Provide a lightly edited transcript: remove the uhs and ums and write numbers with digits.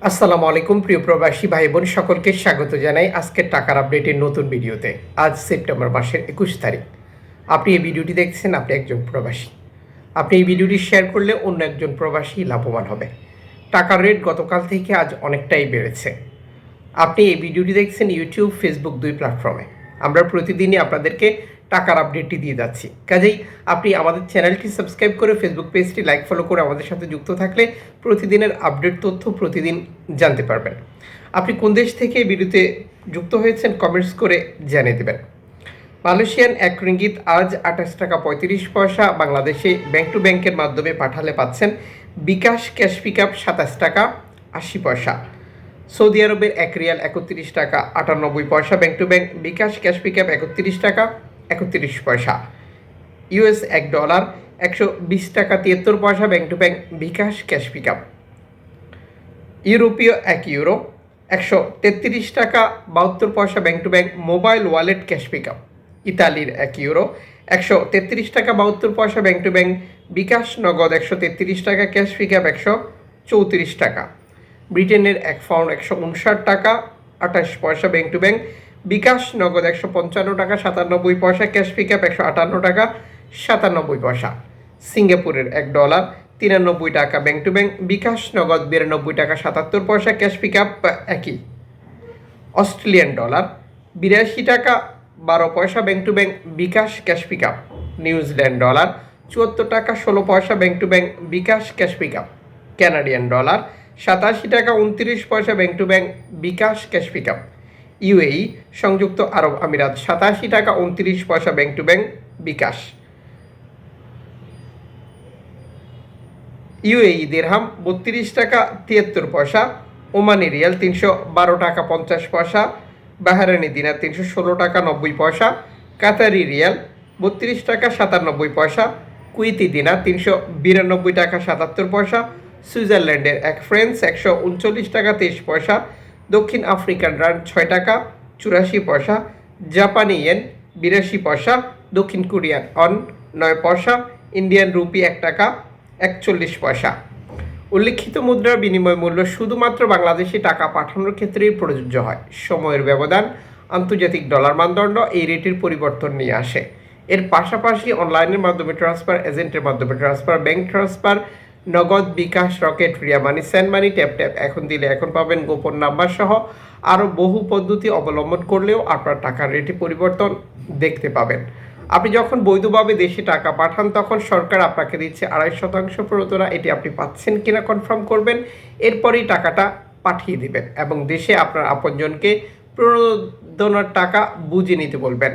আসসালামু আলাইকুম প্রিয় প্রবাসী ভাই বোন সকলকে স্বাগত জানাই আজকের টাকার আপডেটের নতুন ভিডিওতে। আজ সেপ্টেম্বর মাসের 21 তারিখ। আপনি এই ভিডিওটি দেখছেন, আপনি একজন প্রবাসী। আপনি এই ভিডিওটি শেয়ার করলে অন্য একজন প্রবাসী লাভবান হবে। টাকার রেট গতকাল থেকে আজ অনেকটাই বেড়েছে। আপনি এই ভিডিওটি দেখছেন ইউটিউব, ফেসবুক দুই প্ল্যাটফর্মে। আমরা প্রতিদিনই আপনাদেরকে টাকার আপডেটটি দিয়ে যাচ্ছি। কাজেই আপনি আমাদের চ্যানেলটি সাবস্ক্রাইব করে ফেসবুক পেজটি লাইক ফলো করে আমাদের সাথে যুক্ত থাকলে প্রতিদিনের আপডেট তথ্য প্রতিদিন জানতে পারবেন। আপনি কোন দেশ থেকে এই ভিডিওতে যুক্ত হয়েছেন কমেন্টস করে জানিয়ে দেবেন। মালয়েশিয়ান 1 রিঙ্গিত আজ 28 টাকা 35 পয়সা। বাংলাদেশে ব্যাংক টু ব্যাংকের মাধ্যমে পাঠালে পাচ্ছেন বিকাশ ক্যাশ পিকআপ 27 টাকা 80 পয়সা। সৌদি আরবের 1 রিয়াল 31 টাকা 98 পয়সা bank to bank. BKash cash pickup 31 টাকা 31 পয়সা। ইউএস $1 120 টাকা 73 পয়সা bank to bank bKash cash pickup. ইউরোপীয় 1 ইউরো 133 টাকা 72 পয়সা bank to bank mobile wallet cash pickup. ইতালির 1 ইউরো 133 টাকা 72 পয়সা ব্যাংক টু ব্যাংক বিকাশ নগদ 133 টাকা ক্যাশ পিকআপ 134 টাকা। ব্রিটেনের 1 পাউন্ড 159 টাকা 28 পয়সা ব্যাংক টু ব্যাংক বিকাশ নগদ 155 টাকা 97 পয়সা ক্যাশ পিকআপ 158 টাকা 97 পয়সা। সিঙ্গাপুরের $1 93 টাকা ব্যাংক টু ব্যাংক বিকাশ নগদ 92 টাকা 77 পয়সা ক্যাশ পিকআপ একই। অস্ট্রেলিয়ান ডলার 82 টাকা 12 পয়সা bank to bank bKash cash pickup. New Zealand dollar 74 টাকা 16 পয়সা bank to bank bKash cash pickup. Canadian dollar 87 টাকা 29 পয়সা bank to bank bKash cash pickup. UAE সংযুক্ত আরব আমিরাত 87 টাকা 29 পয়সা bank to bank bKash. UAE দিরহাম 32 টাকা 73 পয়সা। ওমানি রিয়াল 312 টাকা 50 পয়সা। বাহরাইনি দিনার 316 টাকা 90 পয়সা। কাতারি রিয়াল 32 টাকা 97 পয়সা। কুয়েতি দিনার 392 টাকা 77 পয়সা। সুইজারল্যান্ডের 1 ফ্রান্স 139 টাকা 23 পয়সা। দক্ষিণ আফ্রিকান রান্ড 6 টাকা 84 পয়সা। জাপানি ইয়েন 82 পয়সা। দক্ষিণ কোরিয়ান অন 9 পয়সা। ইন্ডিয়ান রুপি 1 টাকা 41 পয়সা। উল্লিখিত মুদ্রার বিনিময় মূল্য শুধুমাত্র বাংলাদেশি টাকা পাঠানোর ক্ষেত্রেই প্রযোজ্য হয়। সময়ের ব্যবধান, আন্তর্জাতিক ডলার মানদণ্ড এই রেটের পরিবর্তন নিয়ে আসে। এর পাশাপাশি অনলাইনের মাধ্যমে ট্রান্সফার, এজেন্টের মাধ্যমে ট্রান্সফার, ব্যাংক ট্রান্সফার, নগদ, বিকাশ, রকেট, রিয়া মানি, সেন্ড মানি, ট্যাপ ট্যাপ এখন দিলে এখন পাবেন গোপন নাম্বার সহ আরও বহু পদ্ধতি অবলম্বন করলেও আপনার টাকার রেটে পরিবর্তন দেখতে পাবেন। আপনি যখন বৈধভাবে দেশে টাকা পাঠান তখন সরকার আপনাকে দিচ্ছে 2.5% প্রণোদনা। এটি আপনি পাচ্ছেন কিনা কনফার্ম করবেন, এরপরই টাকাটা পাঠিয়ে দিবেন এবং দেশে আপনার আপনজনকে প্রণোদনার টাকা বুঝে নিতে বলবেন।